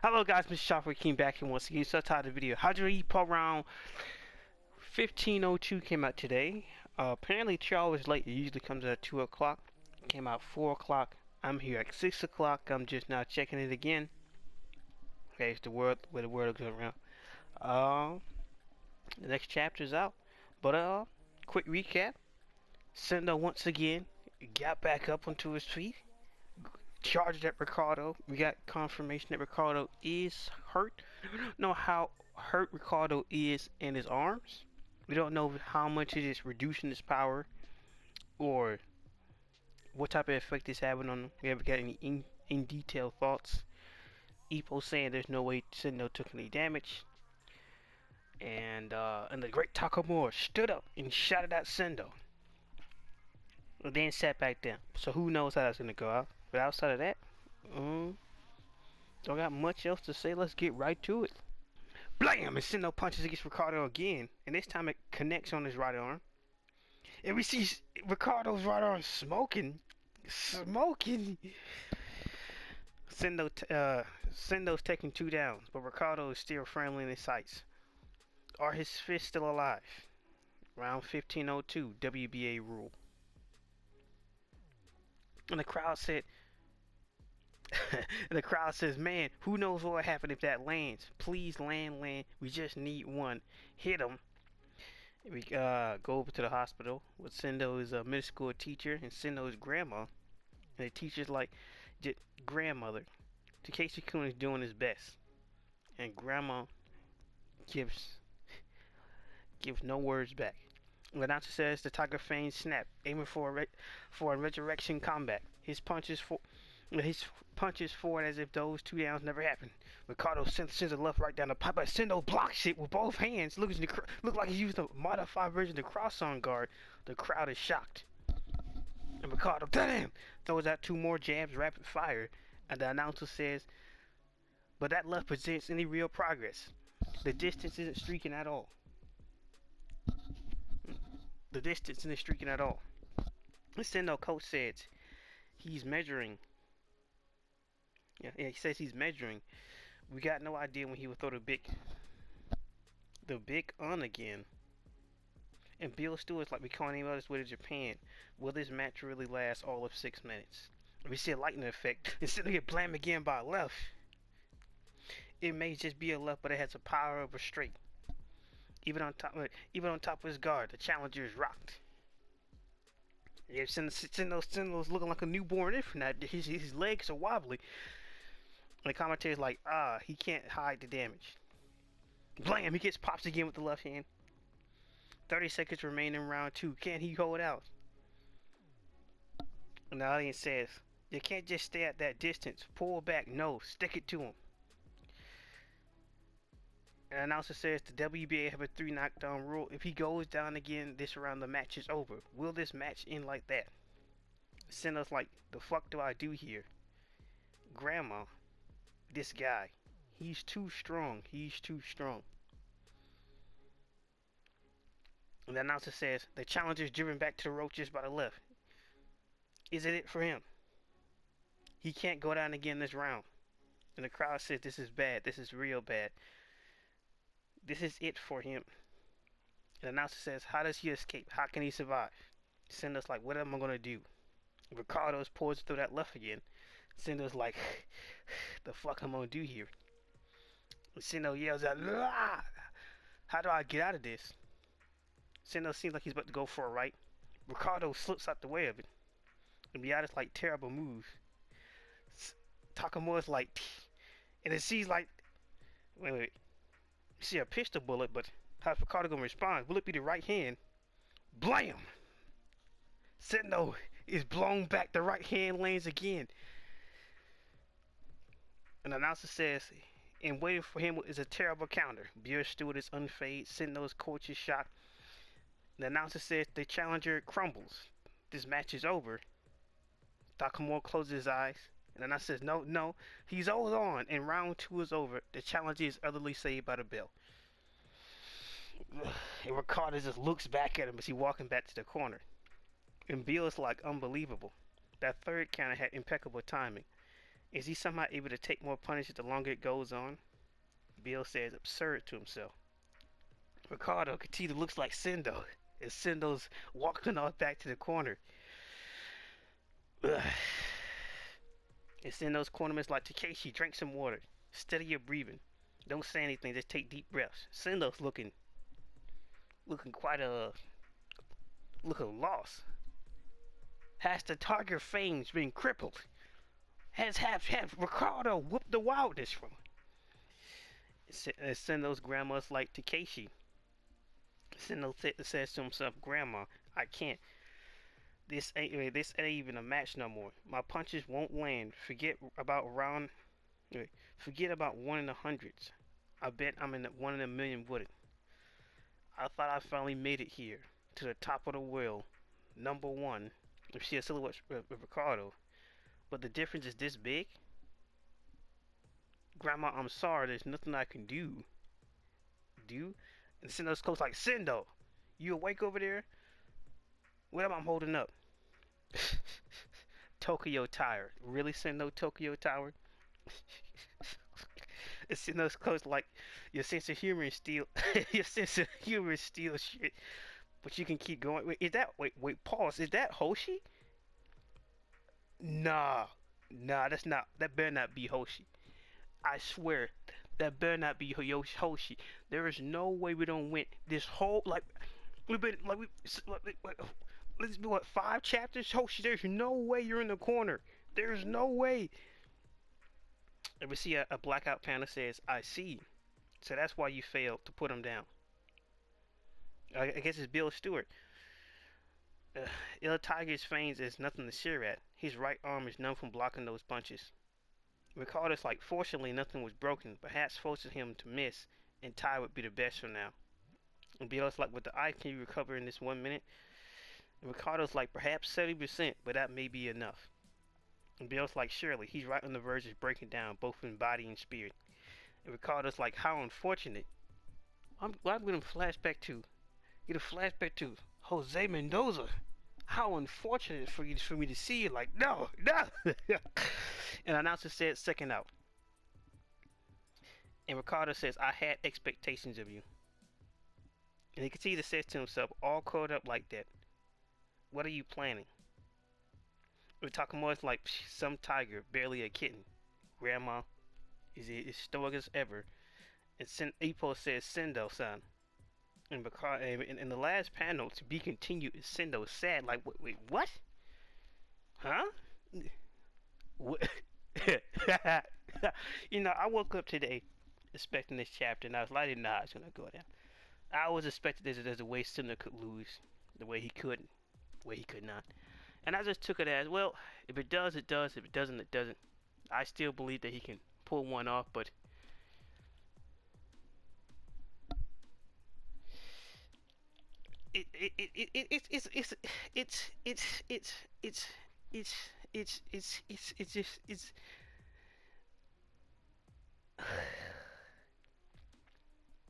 Hello guys, Mr. Shopper came back and once again subtitled the video. Hydra Epo around 15:02 came out today. Apparently 2 hours late. It usually comes out at 2 o'clock. Came out 4 o'clock. I'm here at 6 o'clock. I'm just now checking it again. Okay, it's the word where the word goes around. The next chapter's out. But quick recap. Sendo once again got back up onto his feet. Charged at Ricardo. We got confirmation that Ricardo is hurt. We don't know how hurt Ricardo is in his arms. We don't know how much it is reducing his power or what type of effect it's having on him. We haven't got any in detail thoughts. Ippo saying there's no way Sendo took any damage. And the great Takamura stood up and shouted at Sendo. And then sat back down. So who knows how that's gonna go out. But outside of that, don't got much else to say. Let's get right to it. Blam! And Sendo punches against Ricardo again, and this time it connects on his right arm. And we see Ricardo's right arm smoking. Sendo's taking 2 downs, but Ricardo is still firmly in his sights. Are his fists still alive? Round 15:02, WBA rule. And the crowd said, the crowd says, man, who knows what will happen if that lands? Please land. We just need one. Hit him. We go over to the hospital with Sendo's middle school teacher and Sendo's grandma. And the teacher's like, grandmother, Takeshi-kun is doing his best. And grandma gives no words back. The announcer says the Tiger Fang snap, aiming for a resurrection combat. His punches forward as if those 2 downs never happened. Ricardo sends a left right down the pipe, but Sendo blocks it with both hands. Look like he used a modified version of the cross-on guard. The crowd is shocked. And Ricardo, damn, throws out 2 more jabs, rapid fire. And the announcer says, but that left presents any real progress. The distance isn't streaking at all. The Sendo coach says he's measuring. Yeah, he says he's measuring. We got no idea when he would throw the big on again. And Bill Stewart's like, we can't even this way to Japan. Will this match really last all of 6 minutes? We see a lightning effect. And Sendo get blammed again by a left. It may just be a left, but it has the power of a straight. Even on top of his guard, the challenger is rocked. Yeah, Sendo's looking like a newborn infant. His legs are wobbly. And the commentator's like, he can't hide the damage. Blam! He gets pops again with the left hand. 30 seconds remain in round 2. Can he hold out? And the audience says, you can't just stay at that distance. Pull back. No, stick it to him. And the announcer says the WBA have a 3 knockdown rule. If he goes down again this round, the match is over. Will this match end like that? Sendo's like, the fuck do I do here? Grandma, this guy, he's too strong. And the announcer says the challenger is driven back to the roaches by the left. Is it for him? He can't go down again this round. And the crowd says this is bad. This is real bad. This is it for him. And the announcer says, how does he escape? How can he survive? Sendo's like, what am I going to do? Ricardo's pours through that left again. Sendo's like, the fuck am I going to do here? And Sendo yells out, ah! How do I get out of this? Sendo seems like he's about to go for a right. Ricardo slips out the way of it. And Miata's like, terrible move. Takamura's like, and it sees like, wait. You see a pistol bullet, but how's Ricardo gonna respond? Will it be the right hand? Blam! Sendo is blown back. The right hand lands again. An announcer says, and waiting for him is a terrible counter. Bill Stewart is unfazed. Sendo's coach is shocked. The announcer says the challenger crumbles. This match is over. Takamura closes his eyes. And then I says, no, he's all on, and round 2 is over. The challenger is utterly saved by the bell. And Ricardo just looks back at him as he's walking back to the corner. And Bill is like, unbelievable. That third counter had impeccable timing. Is he somehow able to take more punishment the longer it goes on? Bill says absurd to himself. Ricardo Catita looks like Sendo as Sendo's walking off back to the corner. Ugh. And Sendo's cornerman's like, Takeshi, drink some water. Steady your breathing. Don't say anything, just take deep breaths. Sendo's looking quite looking lost. Has the Tiger fangs been crippled? Have Ricardo whooped the wildness from him? Sendo's grandma's like, Takeshi. Sendo says to himself, Grandma, I can't. This ain't even a match no more. My punches won't land. Forget about one in the hundreds. I bet I'm in one in a million with it. I thought I finally made it here, to the top of the world, number one. If she a silhouette of Ricardo, but the difference is this big. Grandma, I'm sorry. There's nothing I can do. And Sendo's close like, Sendo, you awake over there? What am I holding up? Tokyo Tower. Really, Sendo? Tokyo Tower? Sendo's close like, your sense of humor is still your sense of humor is still shit. But you can keep going. Wait, is that pause. Is that Hoshi? Nah, that's not. That better not be Hoshi. I swear, that better not be Hoshi. There is no way we don't win this whole we've been let's be 5 chapters. Hoshi, there's no way you're in the corner. There's no way. And we see a blackout panel says, I see. So that's why you failed to put him down. I guess it's Bill Stewart. Il Tiger's fangs is nothing to stare at. His right arm is numb from blocking those punches. Ricardo's like, fortunately nothing was broken. Perhaps forcing him to miss and tie would be the best for now. And Bill's like, with the eye, can you recover in this 1 minute? And Ricardo's like, perhaps 70%, but that may be enough. And Bill's like, surely, he's right on the verge of breaking down, both in body and spirit. And Ricardo's like, how unfortunate. I'm going to flashback to, get a flashback to Jose Mendoza. How unfortunate for me to see you. Like, no. And announcer said, second out. And Ricardo says, I had expectations of you. And Ikeda says to himself, all curled up like that. What are you planning? We're talking more like some tiger, barely a kitten. Grandma is stoic as ever. And Ippo says, Sendo-san. And in the last panel, to be continued, is Sendo sad. Like, wait, what? Huh? What? You know, I woke up today expecting this chapter, and I didn't know how it's going to go down. I was expecting there's a way Sendo could lose, the way he couldn't, the way he could not. And I just took it as, well, if it does, it does. If it doesn't, it doesn't. I still believe that he can pull one off, but it's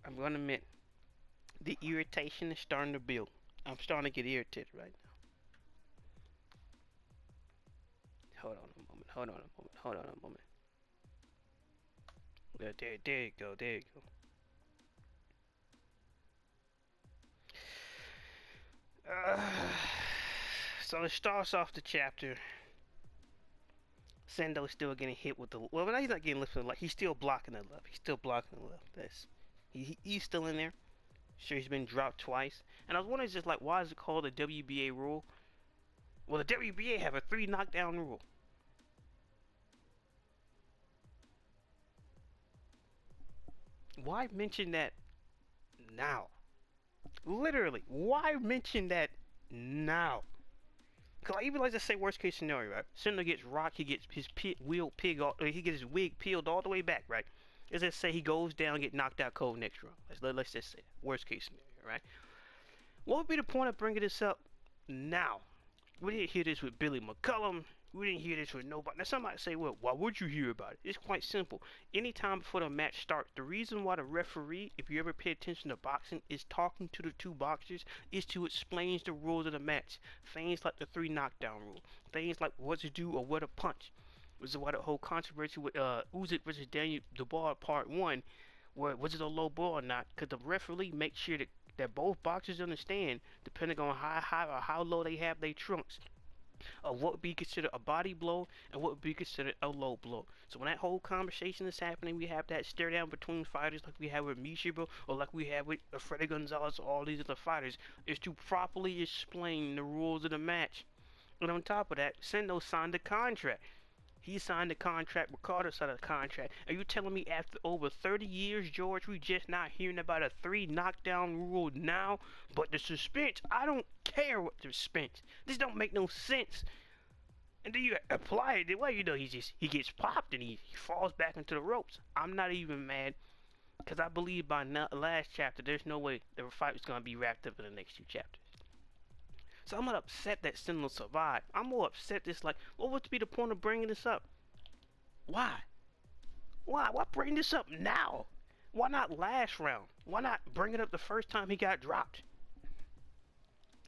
I'm gonna admit the irritation is starting to build. I'm starting to get irritated right now. Hold on a moment. Yeah, there you go. So it starts off the chapter. Sendo's still getting hit with the, well, he's not getting lifted, like he's still blocking the left. He's still in there. Sure, he's been dropped twice. And I was wondering, just like, why is it called the WBA rule? Well, the WBA have a 3 knockdown rule. Why mention that now? Literally, why mention that now? Cause I even like to say worst case scenario, right? Sendo gets rocked, he gets his he gets his wig peeled all the way back, right? Let's just say he goes down, get knocked out cold next round. Let's just say that. Worst case scenario, right? What would be the point of bringing this up now? We didn't hear this with Billy McCullum. We didn't hear this with nobody. Now somebody say, well, why would you hear about it? It's quite simple. Anytime before the match starts, the reason why the referee, if you ever pay attention to boxing, is talking to the 2 boxers is to explain the rules of the match. Things like the 3 knockdown rule. Things like what to do or what to punch. Which is why the whole controversy with Usyk versus Daniel Dubois Part 1, where was it a low blow or not, because the referee makes sure that both boxers understand, depending on how high or how low they have their trunks, of what would be considered a body blow and what would be considered a low blow. So when that whole conversation is happening, we have that stare down between fighters like we have with Mishiba or like we have with Freddy Gonzalez or all these other fighters, is to properly explain the rules of the match. And on top of that, Sendo signed a contract. He signed the contract, Ricardo signed a contract. Are you telling me after over 30 years, George, we just not hearing about a 3 knockdown rule now? But the suspense, I don't care what the suspense. This don't make no sense. And then you apply it, well, you know, he gets popped and he falls back into the ropes. I'm not even mad, because I believe by last chapter, there's no way the fight was going to be wrapped up in the next 2 chapters. So I'm not upset that Sendo survived. I'm more upset this like, what would be the point of bringing this up? Why? Why bring this up now? Why not last round? Why not bring it up the first time he got dropped?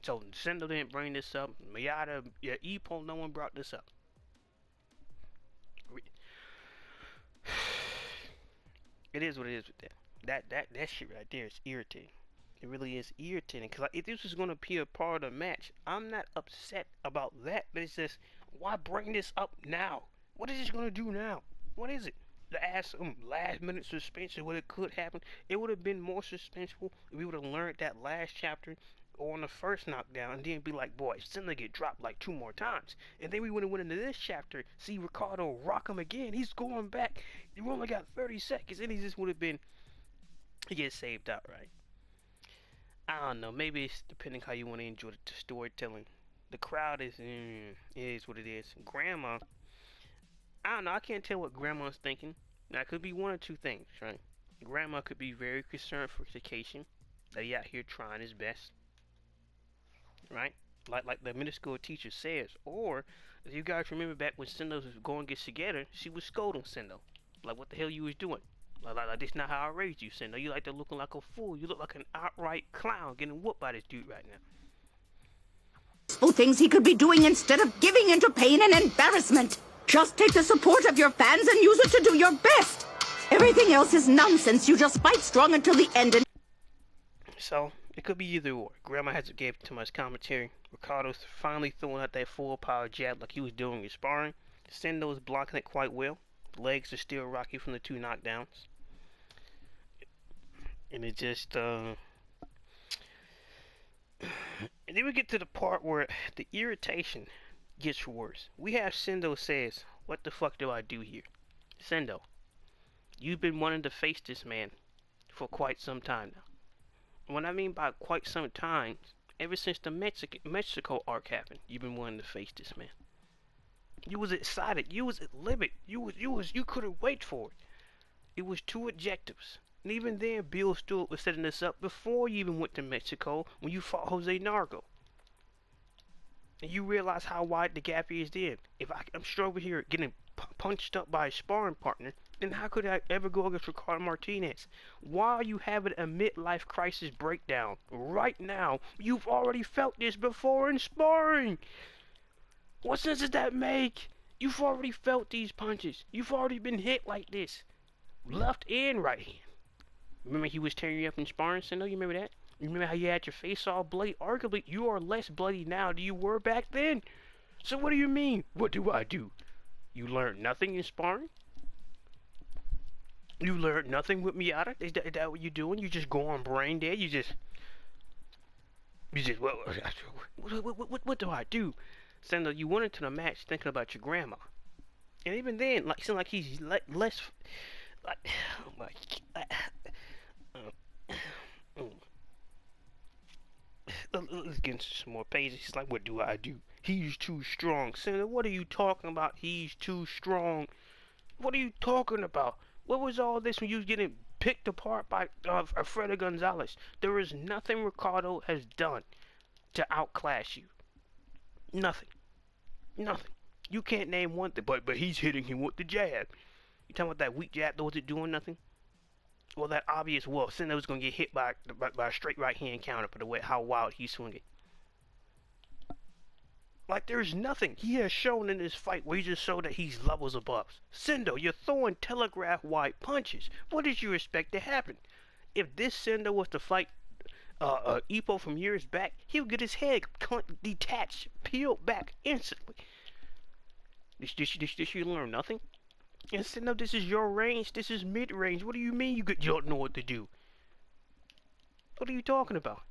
So Sendo didn't bring this up. Miyata, Ippo, no one brought this up. It is what it is with that. That shit right there is irritating. It really is irritating, because like, if this was going to be a part of the match, I'm not upset about that, but it's just, why bring this up now? What is this going to do now? What is it? To ask some last minute suspension, what it could happen? It would have been more suspenseful if we would have learned that last chapter or on the first knockdown, and then be like, boy, Sendo get dropped like 2 more times. And then we would have went into this chapter, see Ricardo rock him again. He's going back. You only got 30 seconds, and he just would have been, he gets saved out, right? I don't know. Maybe it's depending how you want to enjoy the storytelling. The crowd is what it is. Grandma, I don't know. I can't tell what Grandma's thinking. Now, it could be one or two things, right? Grandma could be very concerned for education, that he out here trying his best, right? Like the middle school teacher says. Or, if you guys remember back when Sendo was going against together, she was scolding Sendo. Like, what the hell you was doing? Like this not how I raised you, Sendo. You like to looking like a fool. You look like an outright clown getting whooped by this dude right now. Things he could be doing instead of giving into pain and embarrassment. Just take the support of your fans and use it to do your best. Everything else is nonsense. You just fight strong until the end. And so it could be either or. Grandma hasn't gave too much commentary. Ricardo's finally throwing out that full power jab like he was doing in sparring. Sendo's blocking it quite well. Legs are still rocky from the 2 knockdowns. And it just, and then we get to the part where the irritation gets worse. We have Sendo says, what the fuck do I do here? Sendo, you've been wanting to face this man for quite some time now. And what I mean by quite some time, ever since the Mexico arc happened, you've been wanting to face this man. You was excited. You was at limit. You couldn't wait for it. It was 2 objectives. And even then, Bill Stewart was setting this up before you even went to Mexico when you fought Jose Nargo. And you realize how wide the gap is then. If I'm straight over here getting punched up by a sparring partner, then how could I ever go against Ricardo Martinez? Why are you having a midlife crisis breakdown right now? You've already felt this before in sparring. What sense does that make? You've already felt these punches. You've already been hit like this. Left and right hand. Remember he was tearing you up in sparring, Sendo? You remember that? You remember how you had your face all bloody? Arguably, you are less bloody now than you were back then. So what do you mean? What do I do? You learned nothing in sparring? You learned nothing with Miyata? Is that what you're doing? You just go on brain dead? You just what do I do? Sendo, you went into the match thinking about your grandma. And even then, like, it seemed like he's less, like, oh my God. Let's get into some more pages. He's like, what do I do? He's too strong. Sendo, what are you talking about? He's too strong. What are you talking about? What was all this when you was getting picked apart by Freddy Gonzalez? There is nothing Ricardo has done to outclass you. Nothing. Nothing. You can't name one thing, but he's hitting him with the jab. You talking about that weak jab that wasn't doing nothing? Well, that obvious, well, Sendo was going to get hit by a straight right hand counter for the way how wild he's swinging. Like there's nothing he has shown in this fight where he just showed that he's levels above. Sendo, you're throwing telegraph-wide punches. What did you expect to happen? If this Sendo was to fight Ippo from years back, he would get his head detached, peeled back instantly. Did you learn nothing? And Sendo, this is your range. This is mid-range. What do you mean you don't know what to do? What are you talking about?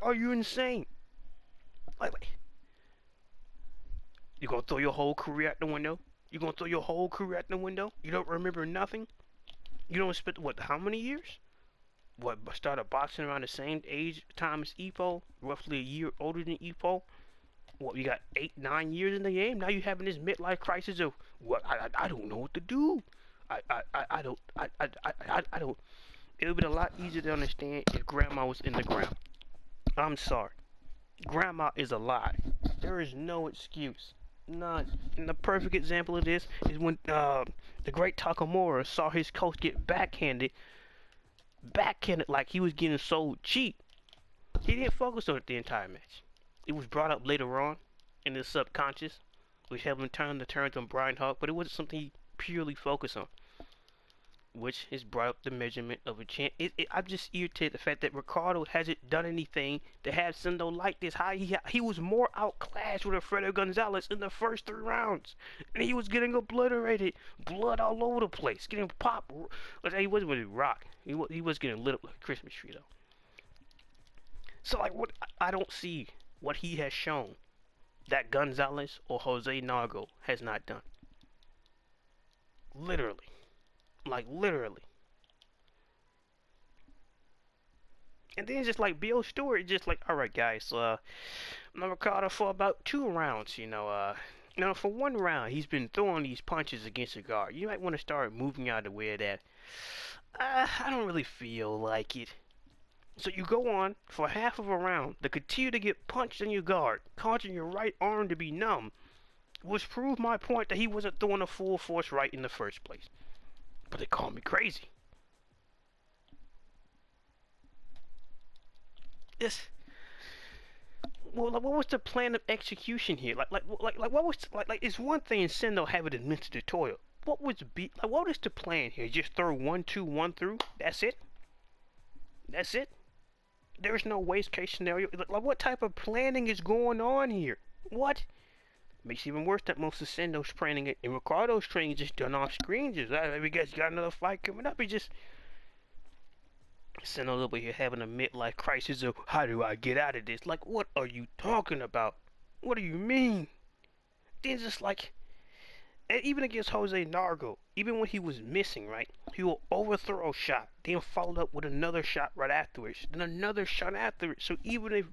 Are you insane? Like, you gonna throw your whole career out the window? You gonna throw your whole career out the window? You don't remember nothing? You don't spend what? How many years? What? Started boxing around the same age time as Ippo, roughly a year older than Ippo. What? You got 8, 9 years in the game. Now you having this midlife crisis of what? I don't know what to do. I don't. It would be a lot easier to understand if Grandma was in the ground. I'm sorry. Grandma is alive. There is no excuse. None. And the perfect example of this is when the great Takamura saw his coach get backhanded like he was getting sold cheap. He didn't focus on it the entire match. It was brought up later on in his subconscious, which had him turn the turns on Brian Hawk, but it wasn't something he purely focused on, which has brought up the measurement of a champ. I'm just irritated the fact that Ricardo hasn't done anything to have Sendo like this. How he was more outclassed with Alfredo Gonzalez in the first 3 rounds, and he was getting obliterated, blood all over the place, getting popped. He wasn't really rock. He was getting lit up like a Christmas tree though. So like, what I don't see what he has shown that Gonzalez or Jose Nargo has not done. Literally. Like, literally. And then just like Bill Stewart, just like, alright guys, Ricardo for about 2 rounds, for 1 round, he's been throwing these punches against the guard. You might want to start moving out of the way of that. I don't really feel like it. So you go on for half of a round to continue to get punched in your guard, causing your right arm to be numb, which proved my point that he wasn't throwing a full force right in the first place. But they call me crazy. Well, like, what was the plan of execution here? Like, what was it's one thing Sendo having a mental tutorial. What was the plan here? Just throw 1, 2, 1 through. That's it. That's it. There's no worst case scenario. Like, what type of planning is going on here? What? Makes it even worse that most of Sendo's training and Ricardo's training is just done off screen. Just, we guys got another fight coming up. He just Sendo over here having a midlife crisis of how do I get out of this? Like, what are you talking about? What do you mean? Then just like, and even against Jose Nargo, even when he was missing, right? He will overthrow a shot, then followed up with another shot right afterwards, then another shot afterwards. So even if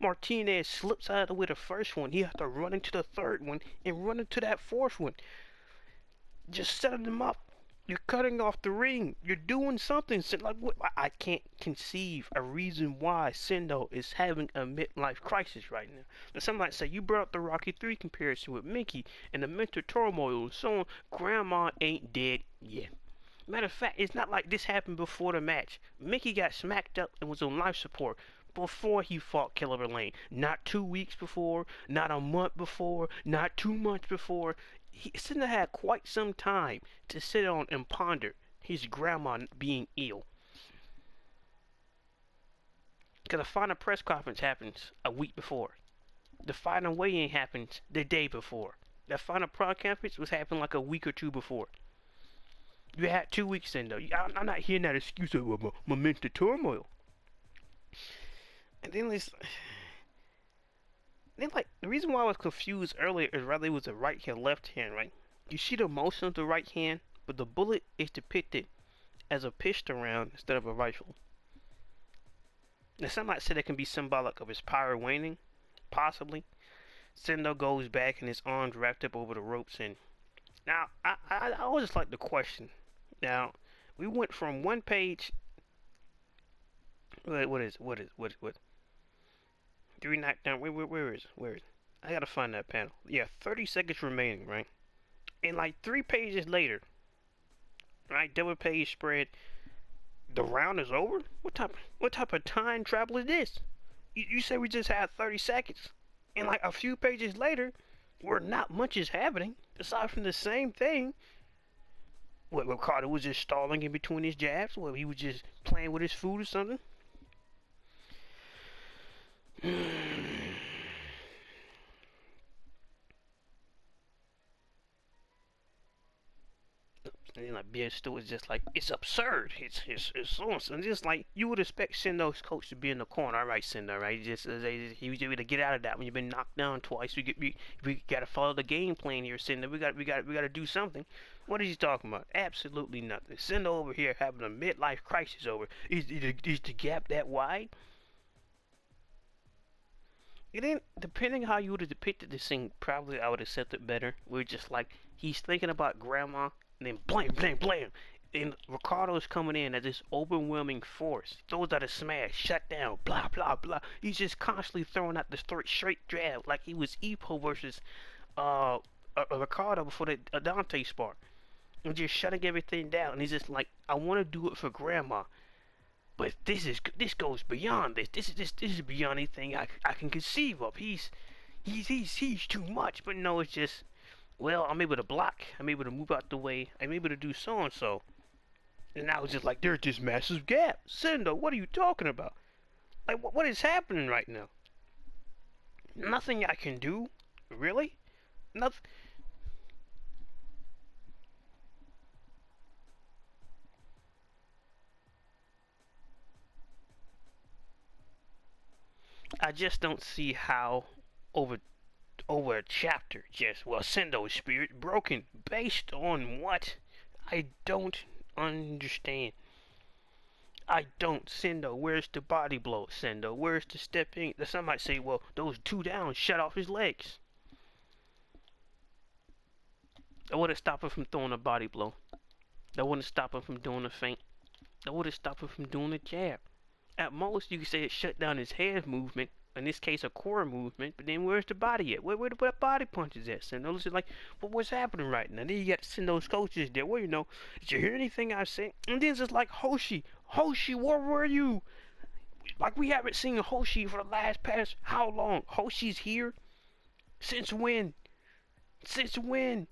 Martinez slips out of the way the first one, he has to run into the third one and run into that fourth one. Just setting them up. You're cutting off the ring. You're doing something. Like, what? I can't conceive a reason why Sendo is having a midlife crisis right now. Now, some might say you brought up the Rocky 3 comparison with Mickey and the mental turmoil and so on. Grandma ain't dead yet. Matter of fact, it's not like this happened before the match. Mickey got smacked up and was on life support before he fought Killer Lane. Not 2 weeks before, not a month before, not 2 months before. Sendo had quite some time to sit on and ponder his grandma being ill. Because the final press conference happens a week before. The final weigh-in happens the day before. The final press conference was happening like a week or 2 before. You had 2 weeks, Sendo. I'm not hearing that excuse of my mental turmoil. And then like, the reason why I was confused earlier is rather it was a right hand, left hand, right? You see the motion of the right hand, but the bullet is depicted as a pistol round instead of a rifle. Now, some might say that can be symbolic of his power waning, possibly. Sendo goes back and his arms wrapped up over the ropes, and now I always just like the question. Now, we went from 1 page. What is? 3 knockdown. Where is it? I gotta find that panel. Yeah, 30 seconds remaining, right? And like 3 pages later, right? Double page spread. The round is over. What type of time travel is this? You say we just had 30 seconds? And like a few pages later, where not much is happening, aside from the same thing, what Ricardo was just stalling in between his jabs, where he was just playing with his food or something. And like Bisto was just like, it's absurd. It's so and just like you would expect Sendo's coach to be in the corner. All right, Sendo, right? He was able to get out of that when you've been knocked down twice. We got to follow the game plan here, Sendo. We got to do something. What is he talking about? Absolutely nothing. Sendo over here having a midlife crisis over. Is the gap that wide? It ain't, depending how you would have depicted this thing, probably I would have said it better. We're just like, he's thinking about grandma, and then blam, blam, blam. And Ricardo's coming in as this overwhelming force. Throws out a smash, shut down, blah, blah, blah. He's just constantly throwing out the straight jab like he was Epo versus Ricardo before the Dante spar. And just shutting everything down. And he's just like, I want to do it for grandma. But this goes beyond this. This is beyond anything I can conceive of. He's too much. But no, it's just, well, I'm able to block. I'm able to move out the way. I'm able to do so and so. And now it's just like there's this massive gap. Sendo, what are you talking about? Like what is happening right now? Nothing I can do, really? Nothing. I just don't see how over a chapter just, well, Sendo's spirit broken based on what? I don't understand. I don't. Sendo, where's the body blow? Sendo, where's the stepping? Some might say, well, those two down shut off his legs. That wouldn't stop him from throwing a body blow. That wouldn't stop him from doing a feint. That wouldn't stop him from doing a jab. At most, you could say it shut down his hand movement. In this case, a core movement. But then where's the body at? Where the body punches at? Sendo, it's like, what's happening right now? Then you got Sendo's coaches there. Well, you know, did you hear anything I said? And then it's just like, Hoshi, where were you? Like, we haven't seen Hoshi for the last past how long? Hoshi's here? Since when? Since when?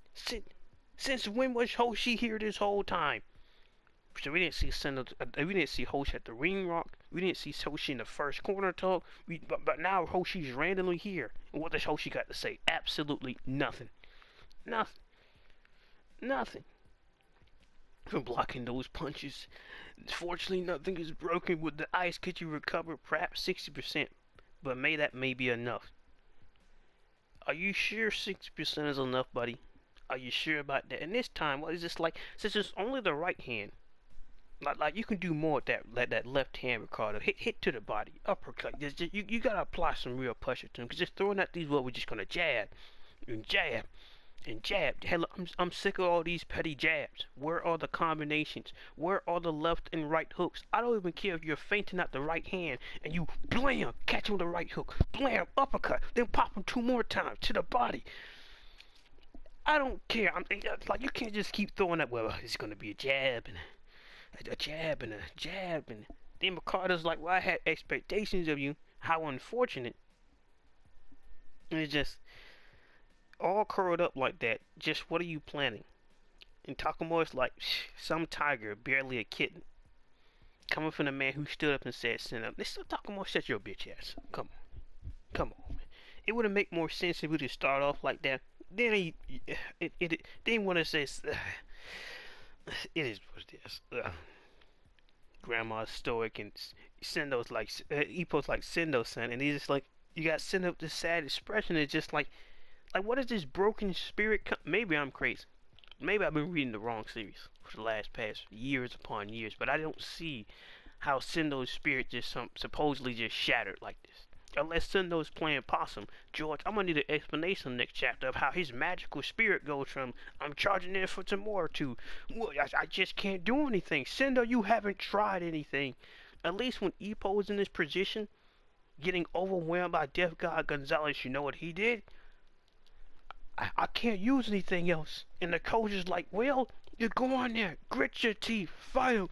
Since when was Hoshi here this whole time? So we didn't see we didn't see Hoshi at the ring rock. We didn't see Hoshi in the first corner talk. But now Hoshi's randomly here. And what does Hoshi got to say? Absolutely nothing. Nothing. For blocking those punches. Fortunately, nothing is broken. With the ice, could you recover perhaps 60%? But that may be enough. Are you sure 60% is enough, buddy? Are you sure about that? And this time, what is this like? Since it's only the right hand. Like you can do more with that left hand, Ricardo. Hit to the body, uppercut. You gotta apply some real pressure to him. Cause just throwing out these, we're just gonna jab and jab and jab. Hell, I'm sick of all these petty jabs. Where are the combinations? Where are the left and right hooks? I don't even care if you're feinting out the right hand and you blam, catch him with the right hook, blam, uppercut, then pop him 2 more times to the body. I don't care. Like you can't just keep throwing that. Well, it's gonna be a jab and a jab and a jab, and then Ricardo's like, well, I had expectations of you. How unfortunate. And it's just all curled up like that. Just what are you planning? And Takamura's like, some tiger, barely a kitten. Coming from the man who stood up and said, "Send up." Listen, Takamura, shut your bitch ass. Come on, man. It would have made more sense if we just start off like that. Then it didn't want to say. It is what it is. Grandma's stoic and Sendo's like Ippo's like Sendo-san, and he's just like, you got Sendo with this sad expression. It's just like what is this broken spirit? Maybe I'm crazy. Maybe I've been reading the wrong series for the last past years upon years, but I don't see how Sendo's spirit just supposedly just shattered like this. Unless Sendo's playing possum. George, I'm gonna need an explanation next chapter of how his magical spirit goes from I'm charging in for tomorrow to well, I just can't do anything. Sendo, you haven't tried anything. At least when Ippo was in this position, getting overwhelmed by Death God Gonzalez, you know what he did? I can't use anything else. And the coach is like, well, you go on there, grit your teeth, fight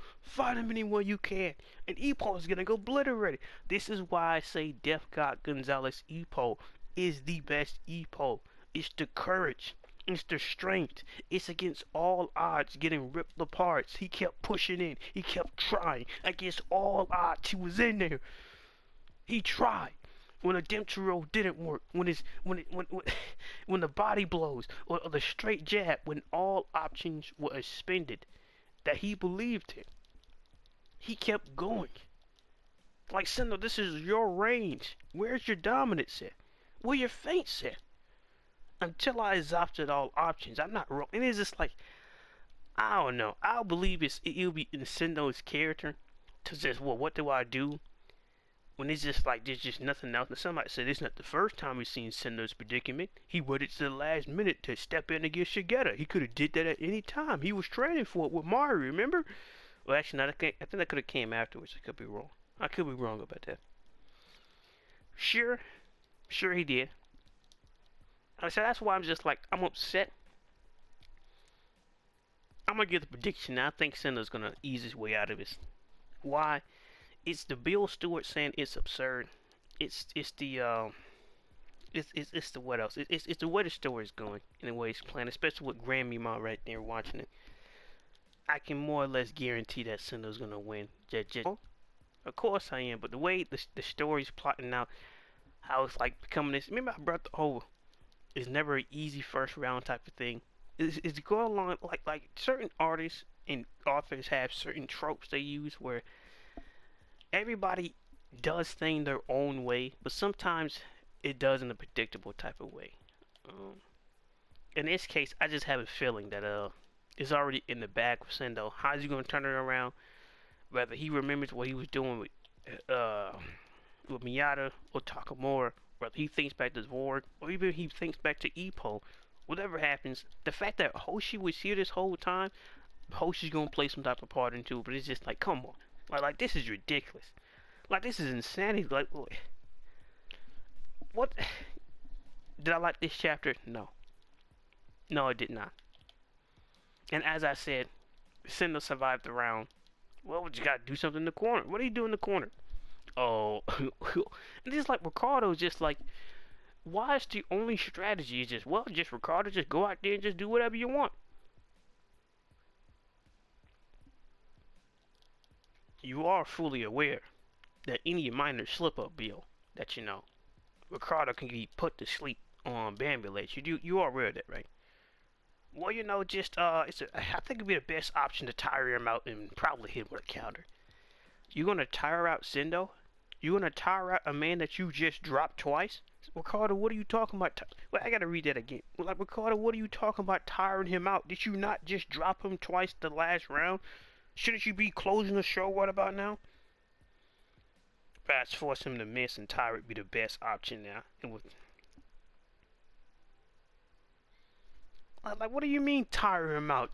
him any way you can. And Ippo is gonna go obliterate it. This is why I say Death God Gonzalez Ippo is the best Ippo. It's the courage. It's the strength. It's against all odds getting ripped apart. He kept pushing in. He kept trying. Against all odds, he was in there. He tried. When a Demptero didn't work, when the body blows or the straight jab, when all options were suspended, that he believed in, he kept going. Like, Sendo, this is your range. Where's your dominance at? Where your feints at? Until I exhausted all options, I'm not wrong. And it's just like, I don't know. I'll believe it'll be in Sendo's character to just, well, what do I do? When it's just like, there's just nothing else. And somebody said it's not the first time we've seen Sendo's predicament. He waited to the last minute to step in against Shigeta. He could have did that at any time. He was training for it with Mario, remember? Well, actually, I think that could have came afterwards. I could be wrong. I could be wrong about that. Sure he did. So that's why I'm just like, I'm upset. I'm gonna give the prediction. I think Sendo's gonna ease his way out of this. Why? It's the Bill Stewart saying it's absurd. It's the what else? It's the way the story is going and the way it's playing, especially with Grandmama right there watching it. I can more or less guarantee that Sendo's gonna win. Of course I am, but the way the story's plotting out, how it's like becoming this. Remember I brought the whole it's never an easy first round type of thing. It's going along like certain artists and authors have certain tropes they use where everybody does things their own way, but sometimes it does in a predictable type of way. In this case, I just have a feeling that it's already in the bag with Sendo. How's he gonna turn it around? Whether he remembers what he was doing with Miyata or Takamura, whether he thinks back to Zvorg, or even he thinks back to Ippo, whatever happens, the fact that Hoshi was here this whole time, Hoshi's gonna play some type of part into it, but it's just like, come on. Like this is ridiculous. Like, this is insanity. Like, what? Did I like this chapter? No. No, I did not. And as I said, Sendo survived the round. Well, you gotta do something in the corner. What do you do in the corner? Oh, and it's like Ricardo's just like, why is the only strategy is just, well, just Ricardo, just go out there and just do whatever you want. You are fully aware that any minor slip-up, Bill, that you know, Ricardo can be put to sleep on Bambi-Lates. You are aware of that, right? Well, you know, just I think it'd be the best option to tire him out and probably hit him with a counter. You're gonna tire out Sendo? You're gonna tire out a man that you just dropped twice? Ricardo, what are you talking about? Well, I gotta read that again. Like, Ricardo, what are you talking about tiring him out? Did you not just drop him twice the last round? Shouldn't you be closing the show? What about now? Perhaps force him to miss and Tyrant be the best option now. Like, what do you mean tire him out?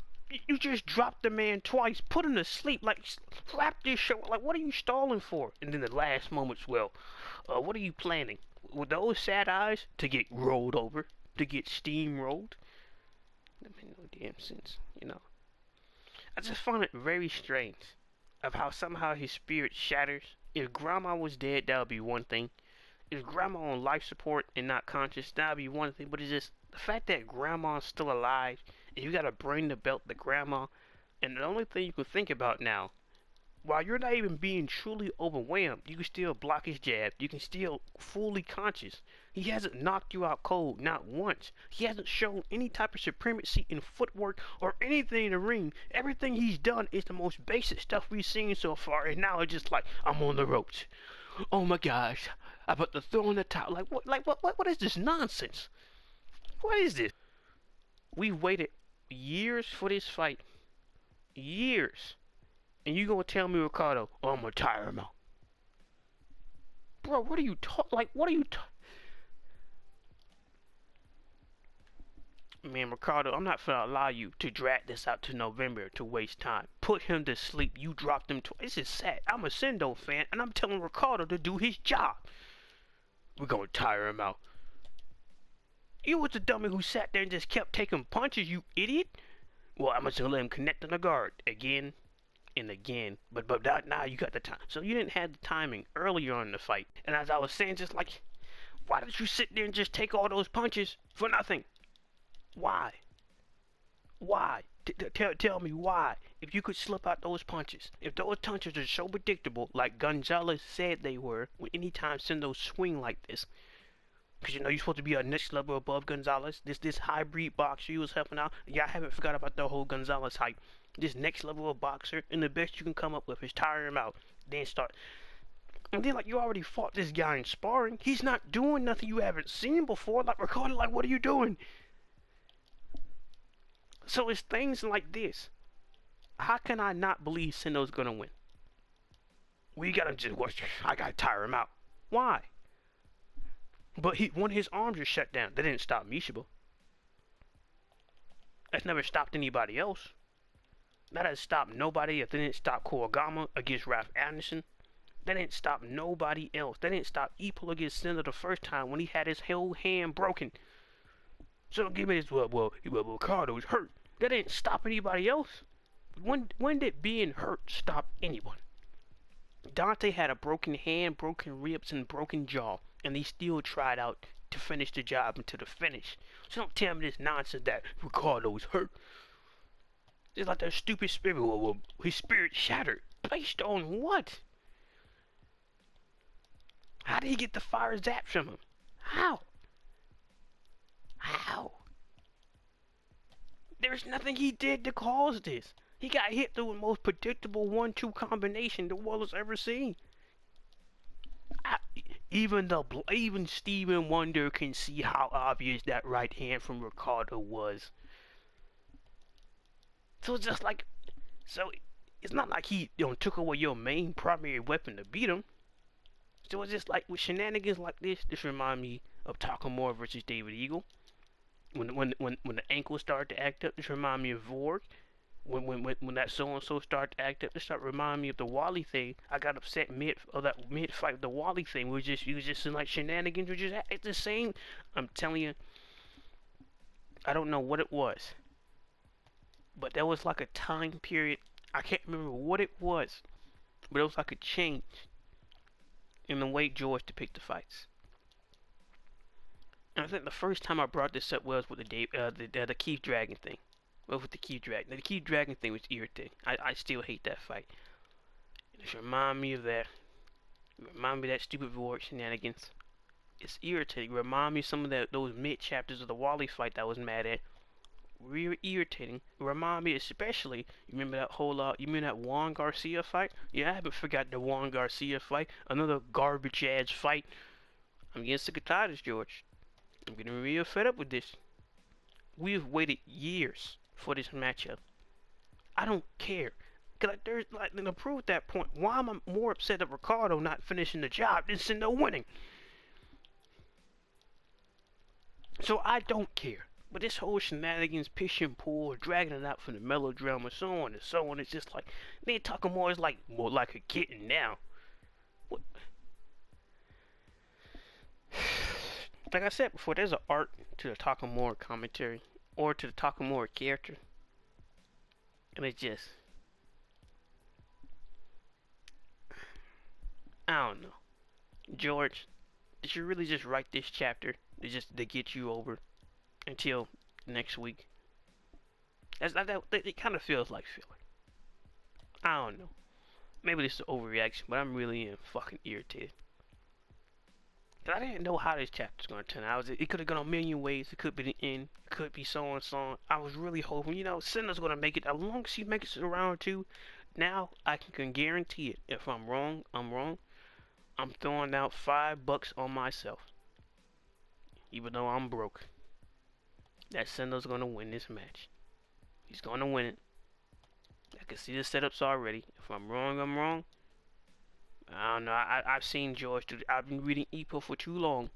You just dropped the man twice, put him to sleep, like, slap this show. Like, what are you stalling for? And then the last moments, well, what are you planning? With those sad eyes, to get rolled over, to get steamrolled? That made no damn sense, you know. I just find it very strange of how somehow his spirit shatters. If Grandma was dead, that would be one thing. If Grandma on life support and not conscious, that would be one thing. But it's just the fact that Grandma's still alive, and you gotta bring the belt to Grandma, and the only thing you can think about now, while you're not even being truly overwhelmed, you can still block his jab. You can still fully conscious. He hasn't knocked you out cold, not once. He hasn't shown any type of supremacy in footwork or anything in the ring. Everything he's done is the most basic stuff we've seen so far, and now it's just like, I'm on the ropes. Oh my gosh, I'm about to throw in the towel. What is this nonsense? What is this? We waited years for this fight. Years. And you gonna tell me, Ricardo, oh, I'm gonna tire him out. Bro, what are you what are you Man, Ricardo, I'm not gonna allow you to drag this out to November to waste time. Put him to sleep. You dropped him twice. This is sad. I'm a Sendo fan, and I'm telling Ricardo to do his job. We're gonna tire him out. You was the dummy who sat there and just kept taking punches, you idiot. Well, I'm just gonna let him connect on the guard again and again, but now you got the time. So you didn't have the timing earlier on in the fight. And as I was saying, just like, Why did you sit there and just take all those punches for nothing? Why? Why? Tell me why. If you could slip out those punches, if those punches are so predictable, like Gonzalez said they were, when anytime Sendo swing like this, because you know you're supposed to be a next level above Gonzalez, this hybrid boxer you was helping out. Yeah, I haven't forgot about the whole Gonzalez hype. This next level of boxer, and the best you can come up with is tire him out, then start. And then, like, you already fought this guy in sparring. He's not doing nothing you haven't seen before. Like, Ricardo, like, what are you doing? So it's things like this. How can I not believe Sendo's gonna win? We gotta just watch. I gotta tire him out. Why? But when his arms are shut down, that didn't stop Mishiba. That's never stopped anybody else. That has stopped nobody. If they didn't stop Koogama against Ralph Anderson, that didn't stop nobody else. That didn't stop Ippel against Sendo the first time when he had his whole hand broken. So don't give me this, well, Ricardo's hurt. That didn't stop anybody else. When did being hurt stop anyone? Dante had a broken hand, broken ribs, and broken jaw, and he still tried out to finish the job until the finish. So don't tell me this nonsense that Ricardo's hurt. It's like that stupid spirit. Well, his spirit shattered. Based on what? How did he get the fire zapped from him? How? How? There's nothing he did to cause this. He got hit through the most predictable 1-2 combination the world has ever seen. Even Stephen Wonder can see how obvious that right hand from Ricardo was. So it's just like, it's not like he took away your main primary weapon to beat him. So it's just like with shenanigans like this remind me of Takamura versus David Eagle. When the ankle started to act up, this remind me of Vorg. When that so and so started to act up, this started remind me of the Wally thing. I got upset mid fight with the Wally thing. We was just in like shenanigans. It's the same. I'm telling you, I don't know what it was, but there was like a time period. I can't remember what it was, but it was like a change in the way George depicted the fights. And I think the first time I brought this up was with the Keith Dragon thing. Well, with the Keith Dragon. The Keith Dragon thing was irritating. I still hate that fight. It just remind me of that. Remind me of that stupid Vork shenanigans. It's irritating. Remind me of some of those mid chapters of the Wally fight that I was mad at. Really irritating. Remind me especially, you remember that Juan Garcia fight? Yeah, I haven't forgot the Juan Garcia fight. Another garbage ass fight. I'm getting sick of tired of this, George. I'm getting real fed up with this. We have waited years for this matchup. I don't care. Cause there's to prove that point, why am I more upset at Ricardo not finishing the job than Sendo winning? So I don't care. But this whole shenanigans, push and pull, dragging it out from the melodrama, so on and so on, it's just like, they're talking more like a kitten now. What? Like I said before, there's an art to the Takamura commentary, or to the Takamura character. And it just, I don't know. George, did you really just write this chapter to get you over until next week? It kind of feels like filler. I don't know. Maybe this is an overreaction, but I'm really fucking irritated. Cause I didn't know how this chapter's gonna turn out. It could have gone a million ways. It could be the end. It could be so and so on. I was really hoping, Senna's gonna make it. As long as he makes it around 2, now I can guarantee it. If I'm wrong, I'm wrong. I'm throwing out $5 on myself. Even though I'm broke. That Senna's gonna win this match. He's gonna win it. I can see the setups already. If I'm wrong, I'm wrong. I don't know. I've seen George do. I've been reading Ippel for too long.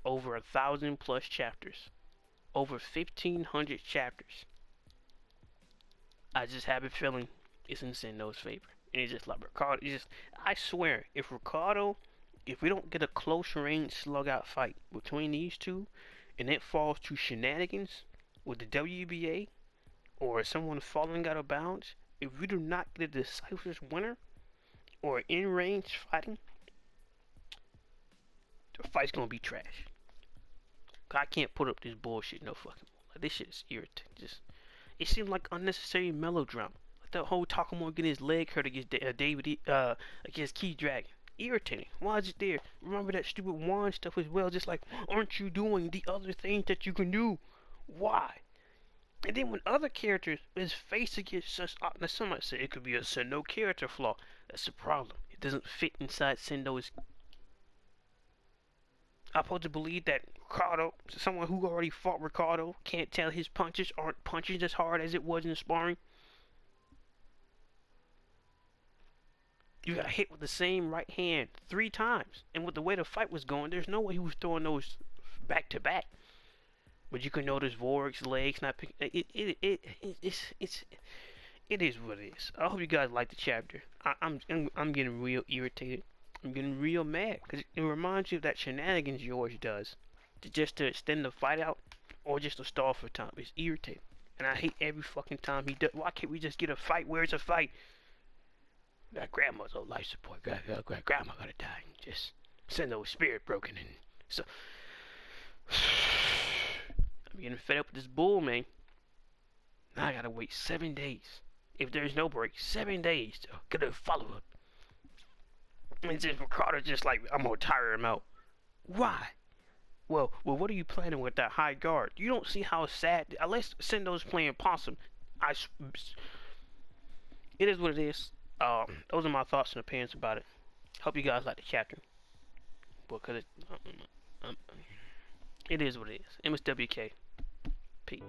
Over 1,000+ chapters. Over 1,500 chapters. I just have a feeling it's in Sendo's favor. And it's just like Ricardo. I swear, if we don't get a close range slug out fight between these two, and it falls to shenanigans with the WBA, or someone falling out of bounds, if we do not get a decisive winner, or in-range fighting, the fight's gonna be trash. I can't put up this bullshit no fucking more. Like, this shit is irritating. Just, it seems like unnecessary melodrama. Like that whole Takamura getting his leg hurt against against Keith Dragon. Irritating. Why is it there? Remember that stupid wand stuff as well. Just like, aren't you doing the other things that you can do? Why? And then when other characters is faced against such, now some might say it could be a Sendo character flaw. That's the problem. It doesn't fit inside Sendo's. I'm supposed to believe that Ricardo, someone who already fought Ricardo, can't tell his punches aren't punches as hard as it was in sparring. You got hit with the same right hand 3 times, and with the way the fight was going, there's no way he was throwing those back to back. But you can notice Vorik's legs not picking. It is what it is. I hope you guys like the chapter. I'm getting real irritated. I'm getting real mad because it reminds you of that shenanigans George does, just to extend the fight out or just to stall for time. It's irritating, and I hate every fucking time he does. Why can't we just get a fight where it's a fight? That grandma's on life support. Grandma gotta die. Just send those spirit broken in. So I'm getting fed up with this bull, man. Now I gotta wait 7 days. If there's no break, 7 days to get a follow-up. And just Ricardo just like, I'm gonna tire him out. Why? Well, what are you planning with that high guard? You don't see how sad, unless Sendo's playing possum. It is what it is. Those are my thoughts and opinions about it. Hope you guys like the chapter. Because it is what it is. MSWK. Peace.